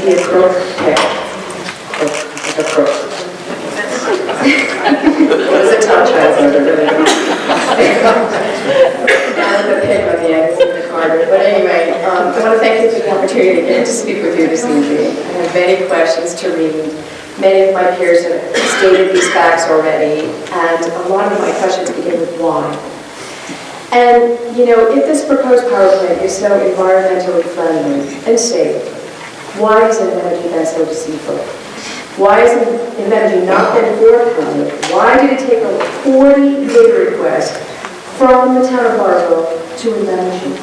be a crook? Okay. Like a crook. What is a top translator, really? And the pig on the end is in the corner. But anyway, I want to thank you for the opportunity again to speak with you this evening. I have many questions to read. Many of my peers have stated these facts already, and a lot of my questions begin with why. And, you know, if this proposed power plant is so environmentally friendly and safe, why is Invenergy then so deceitful? Why is Invenergy not been forthcoming? Why did it take a 40 data request from the town of Burrillville to Invenergy?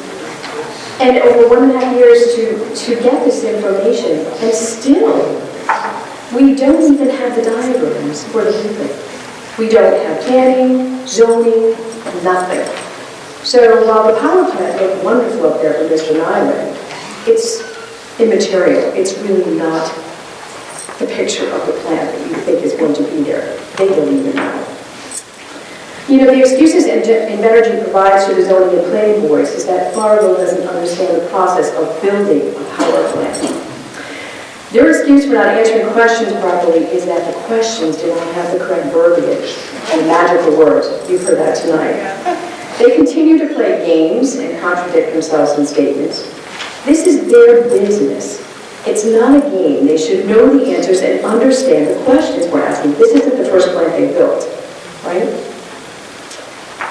And over 1.5 years to get this information, and still, we don't even have the diagrams for the blueprint. We don't have planning, zoning, nothing. So while the power plant looked wonderful up there for Mr. Nyland, it's immaterial. It's really not the picture of the plant that you think is going to be there. They don't even know. You know, the excuses Invenergy provides to the zoning and planning boards is that Burrillville doesn't understand the process of building a power plant. Their excuse for not answering questions properly is that the questions do not have the correct verbiage and magical words. You've heard that tonight. They continue to play games and contradict themselves in statements. This is their business. It's not a game. They should know the answers and understand the questions we're asking. This isn't the first plant they built, right?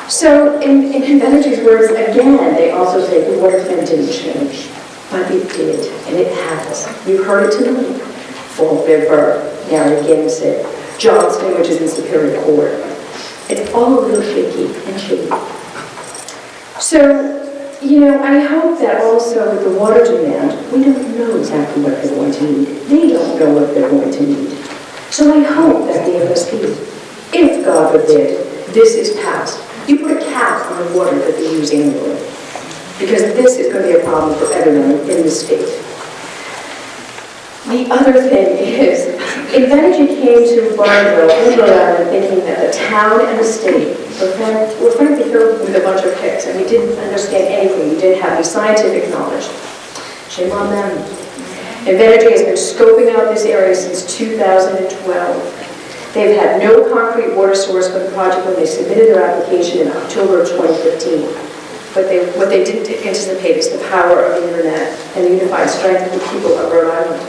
So in Invenergy's words, again, they also say the water plant didn't change. But it did, and it has. You heard it tonight. Fall River, Narragansett, Johnston, which is in Superior Court. It's all a little shaky and shady. So, you know, I hope that also with the water demand, we don't know exactly what they're going to need. They don't know what they're going to need. So I hope that the MSP, if God forbid, this is passed, you put a cap on the water that they use annually. Because this is going to be a problem for everyone in the state. The other thing is, Invenergy came to Burrillville in Rhode Island thinking that the town and the state were frankly filled with a bunch of hicks, and we didn't understand anything. We didn't have any scientific knowledge. Shame on them. Invenergy has been scoping out this area since 2012. They've had no concrete water source for the project when they submitted their application in October of 2015. But what they didn't anticipate is the power of the internet and the unified strength of the people of Rhode Island.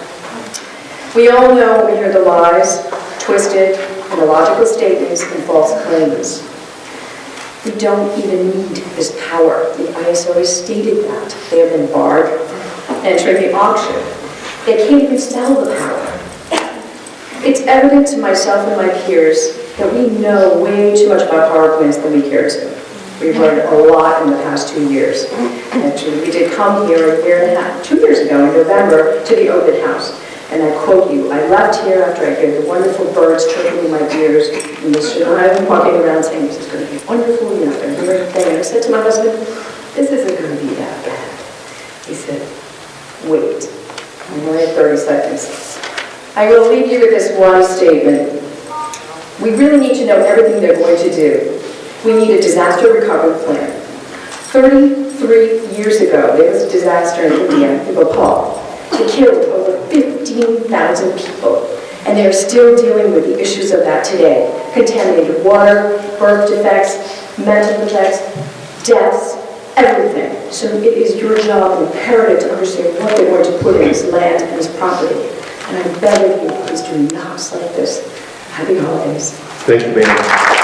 We all know we hear the lies, twisted, and illogical statements and false claims. We don't even need this power. The ISO has stated that. They have been barred entering the auction. They can't even sell the power. It's evident to myself and my peers that we know way too much about power plants than we care to. We've learned a lot in the past 2 years. Actually, we did come here a year and a half, 2 years ago in November to the open house. And I quote you, I left here after I heard the wonderful birds chirping in my ears, and Mr. Nyland walking around saying, this is going to be wonderful, you know, they're doing everything. And I said to my husband, this isn't going to be that bad. He said, wait. I only have 30 seconds. I will leave you with this one statement. We really need to know everything they're going to do. We need a disaster recovery plan. 33 years ago, there was a disaster in India, in Bhopal. It killed over 15,000 people. And they're still dealing with the issues of that today. Contaminated water, birth defects, mental defects, deaths, everything. So it is your job and imperative to understand what they're going to put in this land and this property. And I beg of you, please do not select this. Happy holidays. Thank you, ma'am.